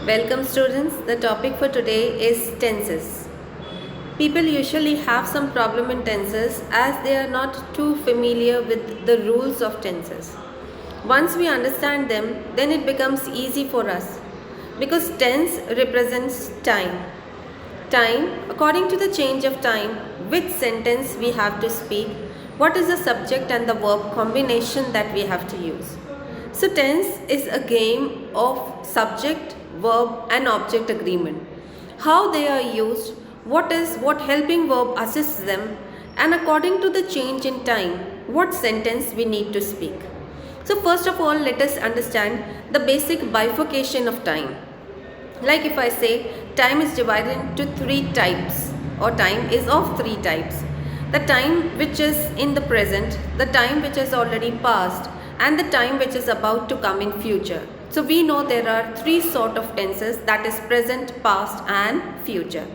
Welcome students. The topic for today is tenses. People usually have some problem in tenses as they are not too familiar with the rules of tenses. Once we understand them, then it becomes easy for us because tense represents time. Time, according to the change of time, which sentence we have to speak, what is the subject and the verb combination that we have to use. So tense is a game of subject, verb and object agreement. How they are used, what helping verb assists them, and according to the change in time, what sentence we need to speak. So first of all, let us understand the basic bifurcation of time. Like if I say time is divided into three types, or time is of three types. The time which is in the present, the time which has already passed, and the time which is about to come in future. So we know there are three sort of tenses, that is present, past and future.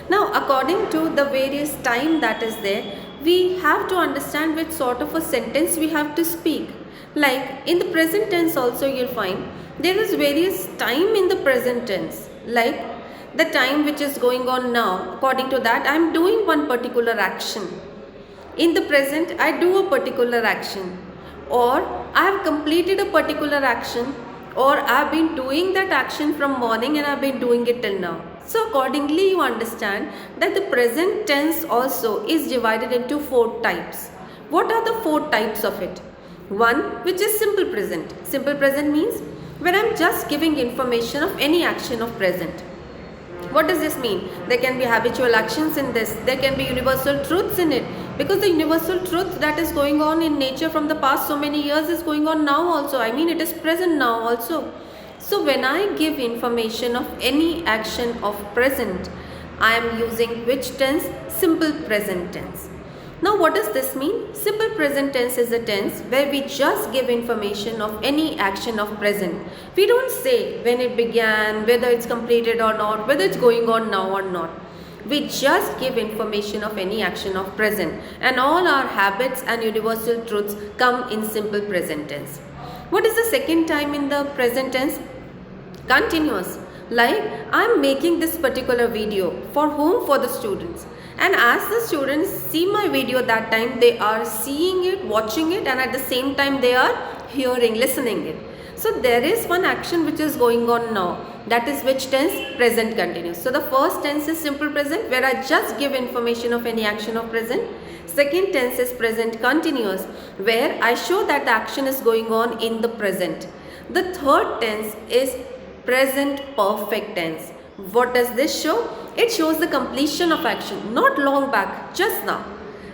Now according to the various time that is there, we have to understand which sort of a sentence we have to speak. Like in the present tense also you'll find there is various time in the present tense. Like the time which is going on now, according to that I am doing one particular action. In the present I do a particular action, or I have completed a particular action, or I have been doing that action from morning and I have been doing it till now. So accordingly you understand that the present tense also is divided into four types. What are the four types of it? One, which is simple present. Simple present means when I am just giving information of any action of present. What does this mean? There can be habitual actions in this. There can be universal truths in it. Because the universal truth that is going on in nature from the past so many years is going on now also. I mean, it is present now also. So when I give information of any action of present, I am using which tense? Simple present tense. Now what does this mean? Simple present tense is a tense where we just give information of any action of present. We don't say when it began, whether it's completed or not, whether it's going on now or not. We just give information of any action of present, and all our habits and universal truths come in simple present tense. What is the second time in the present tense? Continuous. Like I am making this particular video. For whom? For the students. And as the students see my video that time, they are seeing it, watching it, and at the same time they are hearing, listening it. So there is one action which is going on now. That is which tense? Present continuous. So the first tense is simple present where I just give information of any action of present. Second tense is present continuous where I show that the action is going on in the present. The third tense is present perfect tense. What does this show? It shows the completion of action, not long back, just now.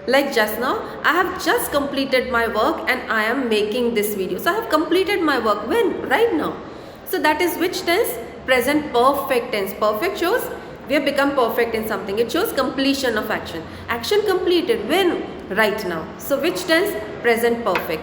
Like just now, I have just completed my work and I am making this video. So I have completed my work. When? Right now. So that is which tense? Present perfect tense. Perfect shows we have become perfect in something. It shows completion of action. Action completed. When? Right now. So which tense? Present perfect.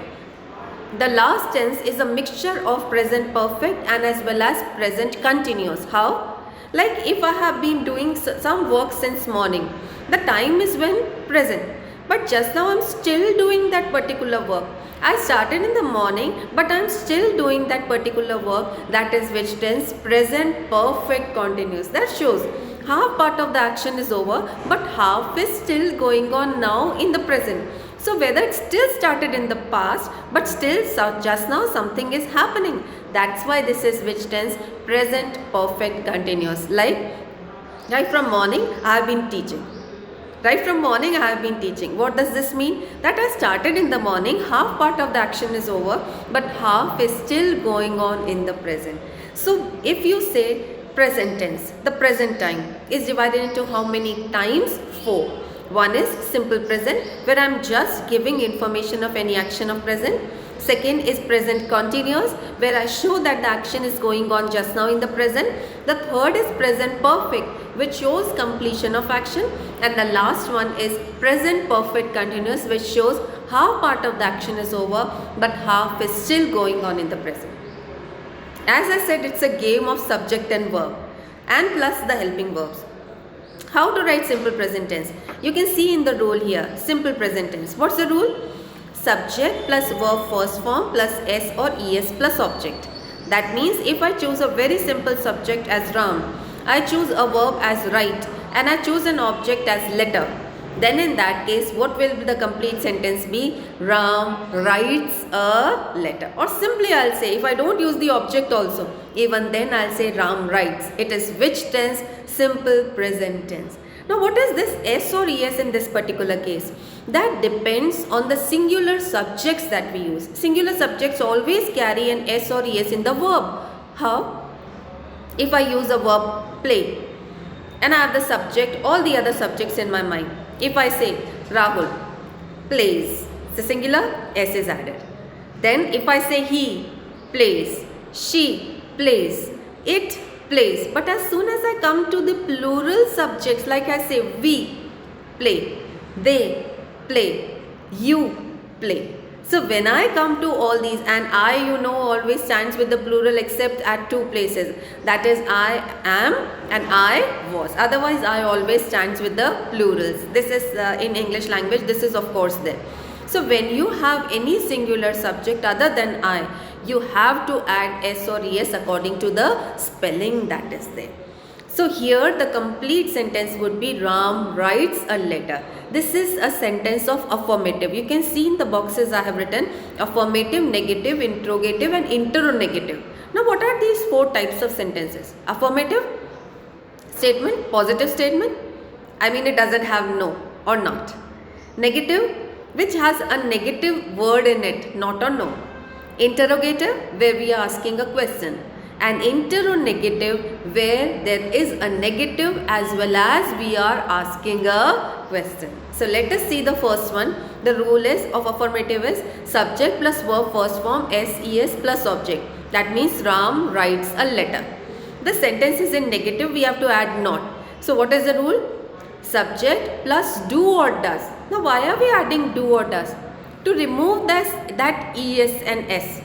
The last tense is a mixture of present perfect and as well as present continuous. How? Like if I have been doing some work since morning, the time is when? Present. But just now I am still doing that particular work. I started in the morning but I am still doing that particular work. That is which tense? Present perfect continuous. That shows half part of the action is over but half is still going on now in the present. So whether it still started in the past but still just now something is happening. That's why this is which tense? Present perfect continuous. Like right from morning I have been teaching. Right from morning I have been teaching. What does this mean? That I started in the morning, half part of the action is over but half is still going on in the present. So if you say present tense, the present time is divided into how many times? 4. One is simple present where I am just giving information of any action of present. Second is present continuous where I show that the action is going on just now in the present. The third is present perfect which shows completion of action, and the last one is present perfect continuous which shows half part of the action is over but half is still going on in the present. As I said, it's a game of subject and verb and plus the helping verbs. How to write simple present tense? You can see in the rule here, simple present tense. What's the rule? Subject plus verb first form plus S or ES plus object. That means if I choose a very simple subject as Ram, I choose a verb as write, and I choose an object as letter, then in that case what will the complete sentence be? Ram writes a letter. Or simply I'll say, if I don't use the object also, even then I'll say Ram writes. It is which tense? Simple present tense. Now what is this S or ES in this particular case? That depends on the singular subjects that we use. Singular subjects always carry an S or ES in the verb. How? If I use a verb play and I have the subject, all the other subjects in my mind. If I say Rahul plays, it's a singular, S is added. Then if I say he plays, she plays, it plays. But as soon as I come to the plural subjects, like I say we play, they play, you play. So when I come to all these, and I always stands with the plural except at two places, that is I am and I was. Otherwise I always stands with the plurals. This is in English language, this is of course there. So when you have any singular subject other than I, you have to add S or ES according to the spelling that is there. So here the complete sentence would be Ram writes a letter. This is a sentence of affirmative. You can see in the boxes I have written affirmative, negative, interrogative and interrogative. Now what are these four types of sentences? Affirmative statement, positive statement. I mean it doesn't have no or not. Negative, which has a negative word in it, not or no. Interrogative, where we are asking a question. And interrogative, where there is a negative as well as we are asking a question. So let us see the first one. The rule is of affirmative is subject plus verb first form SES plus object. That means Ram writes a letter. The sentence is in negative, we have to add not. So what is the rule? Subject plus do or does. Now why are we adding do or does? To remove that ES and S.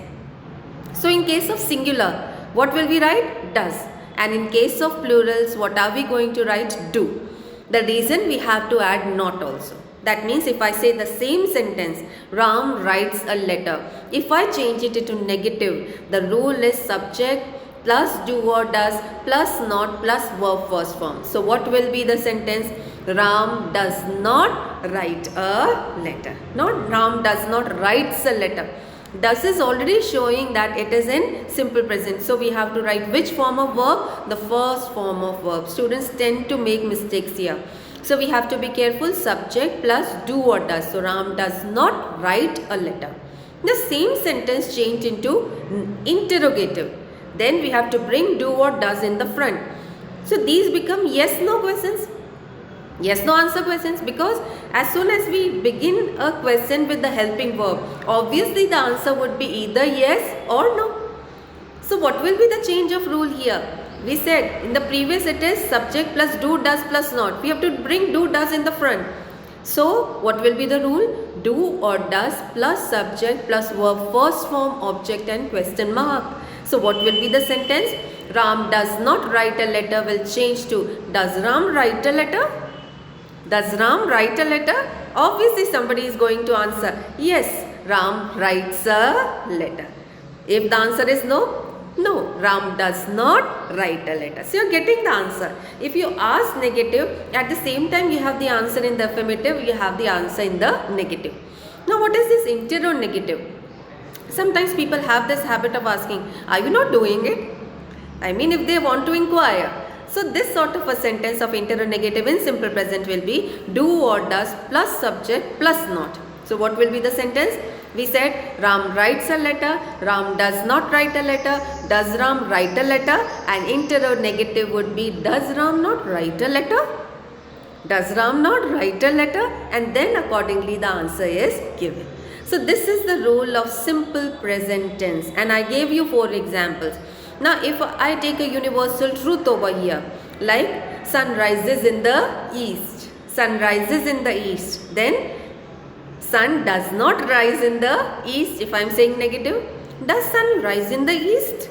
So in case of singular, what will we write? Does. And in case of plurals, what are we going to write? Do. The reason we have to add not also. That means if I say the same sentence, Ram writes a letter. If I change it into negative, the rule is subject plus do or does plus not plus verb first form. So what will be the sentence? Ram does not write a letter. Not Ram does not writes a letter. Does is already showing that it is in simple present. So we have to write which form of verb? The first form of verb. Students tend to make mistakes here. So we have to be careful. Subject plus do or does. So Ram does not write a letter. The same sentence changed into interrogative. Then we have to bring do or does in the front. So these become yes no questions. Yes no answer questions, because as soon as we begin a question with the helping verb, obviously the answer would be either yes or no. So what will be the change of rule here? We said in the previous it is subject plus do does plus not. We have to bring do does in the front. So what will be the rule? Do or does plus subject plus verb first form object and question mark. So what will be the sentence? Ram does not write a letter will change to does Ram write a letter? Does Ram write a letter? Obviously somebody is going to answer yes, Ram writes a letter. If the answer is no, no, Ram does not write a letter. So you are getting the answer. If you ask negative, at the same time you have the answer in the affirmative, you have the answer in the negative. Now what is this interrogative? Sometimes people have this habit of asking, are you not doing it? I mean if they want to inquire. So this sort of a sentence of interrogative in simple present will be do or does plus subject plus not. So what will be the sentence? We said Ram writes a letter, Ram does not write a letter, does Ram write a letter, and interrogative would be does Ram not write a letter? Does Ram not write a letter? And then accordingly the answer is given. So this is the rule of simple present tense, and I gave you 4 examples. Now if I take a universal truth over here, like sun rises in the east, sun rises in the east, then sun does not rise in the east. If I am saying negative, does sun rise in the east?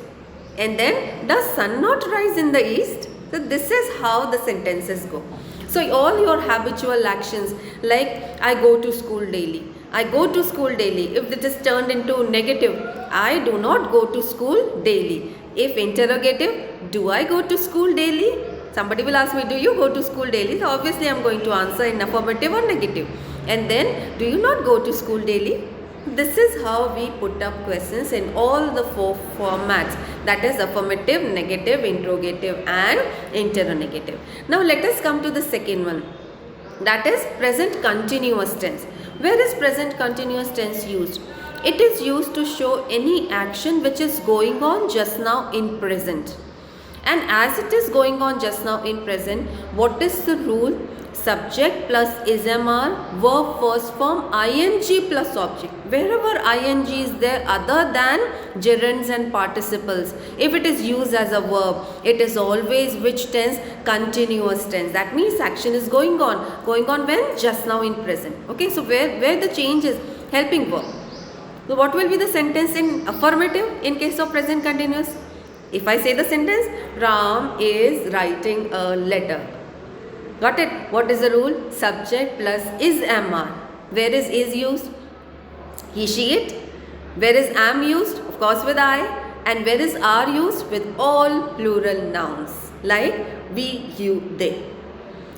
And then does sun not rise in the east? So this is how the sentences go. So all your habitual actions, like I go to school daily, I go to school daily. If it is turned into negative, I do not go to school daily. If interrogative, do I go to school daily? Somebody will ask me, do you go to school daily? So obviously I am going to answer in affirmative or negative. And then, do you not go to school daily? This is how we put up questions in all the 4 formats, that is affirmative, negative, interrogative and interrogative. Now let us come to the second one, that is present continuous tense. Where is present continuous tense used? It is used to show any action which is going on just now in present. And as it is going on just now in present, what is the rule? Subject plus ismr, verb first form, ing plus object. Wherever ing is there other than gerunds and participles, if it is used as a verb, it is always which tense? Continuous tense. That means action is going on. Going on when? Just now in present. Okay, so where the change is? Helping verb. So what will be the sentence in affirmative in case of present continuous? If I say the sentence, Ram is writing a letter. Got it? What is the rule? Subject plus is mr. Where is used? He, she, it. Where is am used? Of course with I. And where is are used? With all plural nouns like we, you, they.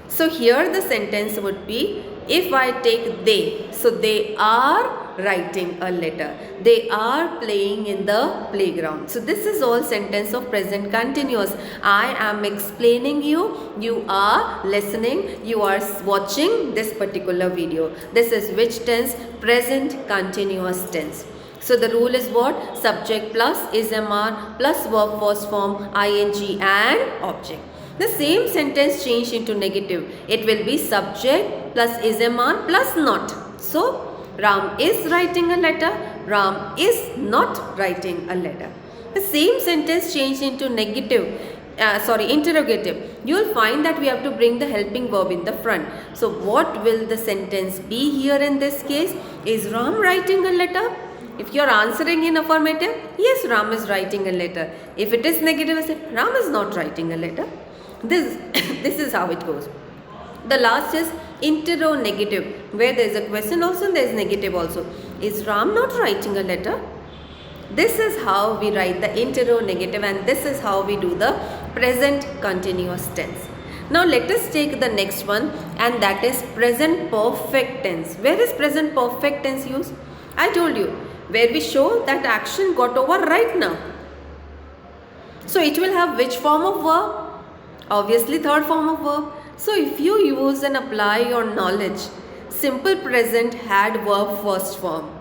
So here the sentence would be, if I take they, so they are writing a letter. They are playing in the playground. So this is all sentence of present continuous. I am explaining you, you are listening, you are watching this particular video. This is which tense? Present continuous tense. So the rule is what? Subject plus ismr plus verb first form, ing and object. The same sentence changed into negative. It will be subject plus ismr plus not. So Ram is writing a letter, Ram is not writing a letter. The same sentence changed into negative, interrogative. You will find that we have to bring the helping verb in the front. So what will the sentence be here in this case? Is Ram writing a letter? If you are answering in affirmative, yes, Ram is writing a letter. If it is negative, I say Ram is not writing a letter. This is how it goes. The last is interrogative, where there is a question also and there is negative also. Is Ram not writing a letter? This is how we write the interrogative, and this is how we do the present continuous tense. Now let us take the next one, and that is present perfect tense. Where is present perfect tense used? I told you, where we show that action got over right now. So it will have which form of verb? Obviously third form of verb. So if you use and apply your knowledge, simple present had verb first form.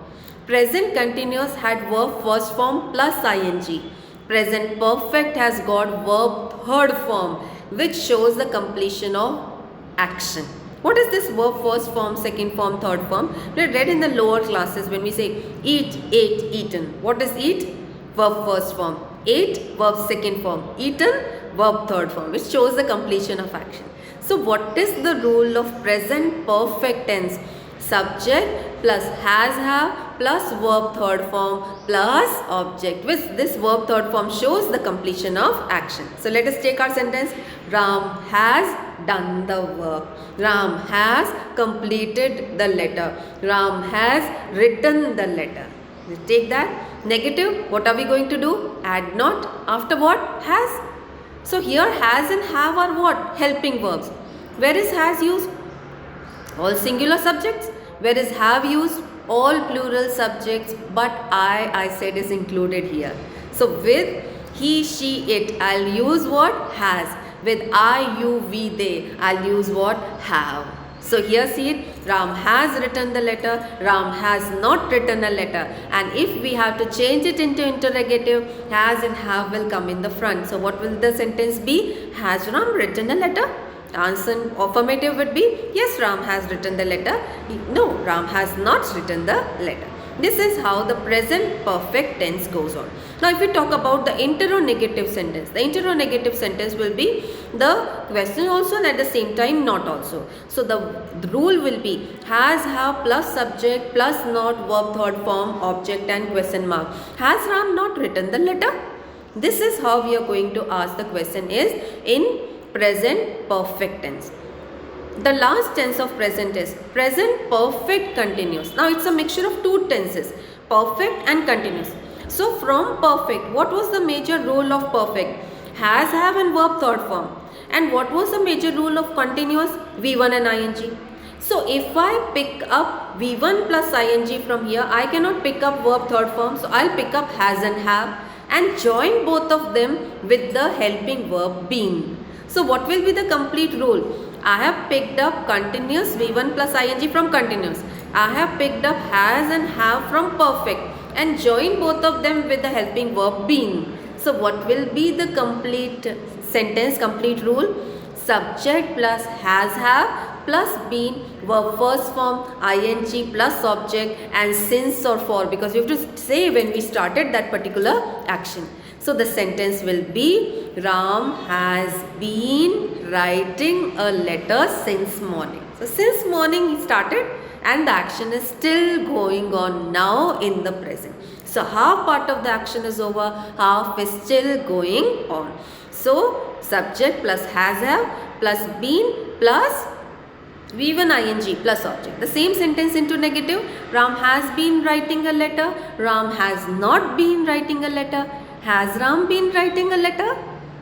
Present continuous had verb first form plus ing. Present perfect has got verb third form, which shows the completion of action. What is this verb first form, second form, third form? We read in the lower classes when we say eat, ate, eaten. What is eat? Verb first form. Ate, verb second form. Eaten, verb third form, which shows the completion of action. So what is the rule of present perfect tense? Subject plus has have plus verb third form plus object, which this verb third form shows the completion of action. So let us take our sentence. Ram has done the work. Ram has completed the letter. Ram has written the letter. We take that. Negative, what are we going to do? Add not. After what? Has. So here has and have are what? Helping verbs. Where is has used? All singular subjects. Where is have used? All plural subjects, but I said is included here. So with he, she, it, I'll use what? Has. With I, you, we, they, I'll use what? Have. So here see it, Ram has written the letter, Ram has not written a letter. And if we have to change it into interrogative, has and have will come in the front. So what will the sentence be? Has Ram written a letter? Answer affirmative would be, yes, Ram has written the letter. No, Ram has not written the letter. This is how the present perfect tense goes on. Now if we talk about the interrogative sentence, the interrogative sentence will be the question also and at the same time not also. So the rule will be has, have plus subject plus not verb third form, object and question mark. Has Ram not written the letter? This is how we are going to ask the question is in present perfect tense. The last tense of present is present perfect continuous. Now it's a mixture of two tenses, perfect and continuous. So from perfect, what was the major rule of perfect? Has, have and verb third form. And what was the major rule of continuous? V1 and ing. So if I pick up V1 plus ing from here, I cannot pick up verb third form. So I'll pick up has and have and join both of them with the helping verb been. So what will be the complete rule? I have picked up continuous V1 plus ing from continuous. I have picked up has and have from perfect and join both of them with the helping verb been. So what will be the complete sentence, complete rule? Subject plus has, have plus been, verb first form, ing plus object and since or for, because you have to say when we started that particular action. So the sentence will be Ram has been writing a letter since morning. So since morning he started and the action is still going on now in the present. So half part of the action is over, half is still going on. So subject plus has, have plus been plus V1 ing plus object. The same sentence into negative. Ram has been writing a letter. Ram has not been writing a letter. Has Ram been writing a letter?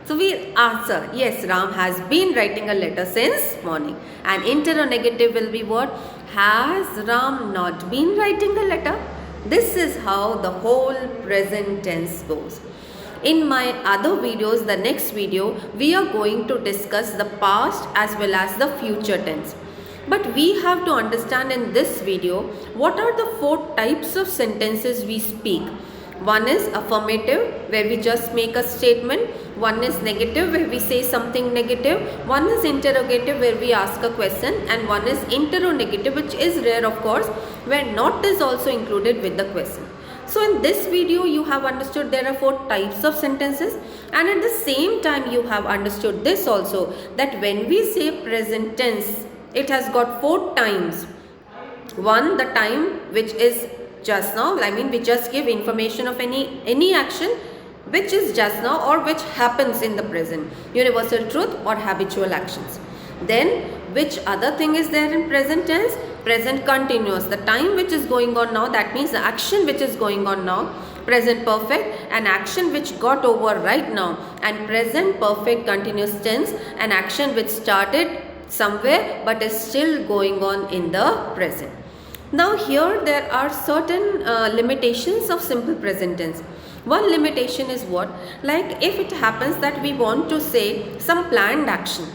So we answer, yes, Ram has been writing a letter since morning. And interrogative will be what? Has Ram not been writing a letter? This is how the whole present tense goes. In my other videos, the next video, we are going to discuss the past as well as the future tense. But we have to understand in this video, what are the four types of sentences we speak. One is affirmative, where we just make a statement. One is negative, where we say something negative. One is interrogative, where we ask a question. And one is interrogative, which is rare of course, where not is also included with the question. So in this video, you have understood there are four types of sentences, and at the same time you have understood this also, that when we say present tense, it has got four times. One, the time which is just now, I mean we just give information of any action which is just now or which happens in the present, universal truth or habitual actions. Then which other thing is there in present tense? Present continuous, the time which is going on now, that means the action which is going on now. Present perfect, an action which got over right now. And present perfect continuous tense, an action which started somewhere but is still going on in the present. Now here there are certain limitations of simple present tense. One limitation is what? Like if it happens that we want to say some planned action.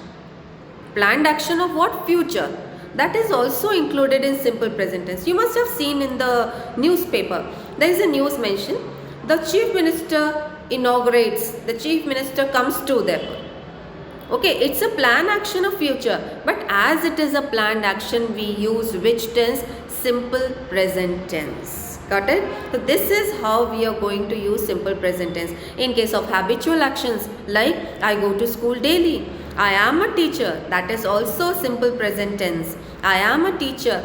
Planned action of what? Future. That is also included in simple present tense. You must have seen in the newspaper. There is a news mention. The chief minister inaugurates. The chief minister comes to them. Okay, it's a planned action of future. But as it is a planned action, we use which tense? Simple present tense. Got it? So this is how we are going to use simple present tense. In case of habitual actions, like I go to school daily. I am a teacher. That is also simple present tense. I am a teacher.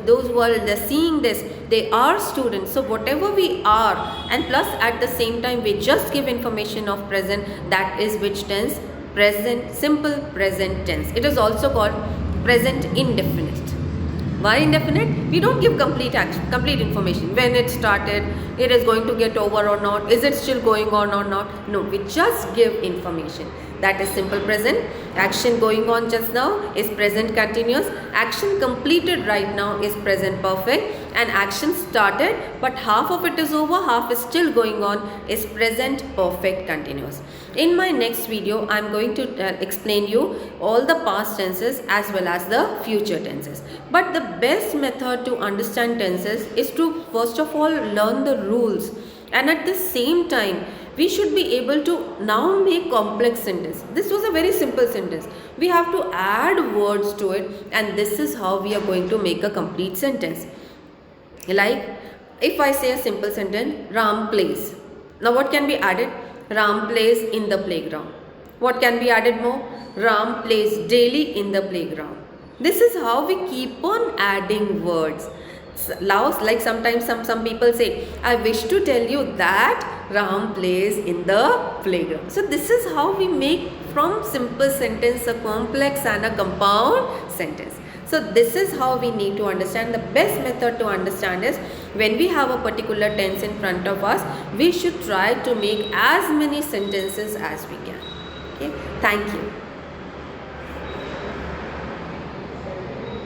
Those who are seeing this, they are students. So whatever we are, and plus at the same time we just give information of present, that is which tense? Present, simple present tense. It is also called present indefinite. Why indefinite? We don't give complete information. When it started, it is going to get over or not, is it still going on or not? No, we just give information. That is simple present. Action going on just now is present continuous. Action completed right now is present perfect. And action started but half of it is over, half is still going on, is present perfect continuous. In my next video, I am going to explain you all the past tenses as well as the future tenses. But the best method to understand tenses is to first of all learn the rules, and at the same time we should be able to now make complex sentence. This was a very simple sentence. We have to add words to it, and this is how we are going to make a complete sentence. Like if I say a simple sentence, Ram plays. Now what can be added? Ram plays in the playground. What can be added more? Ram plays daily in the playground. This is how we keep on adding words. Laos, like sometimes some people say, I wish to tell you that Ram plays in the playground. So this is how we make from simple sentence a complex and a compound sentence. So this is how we need to understand. The best method to understand is when we have a particular tense in front of us, we should try to make as many sentences as we can. Okay, thank you.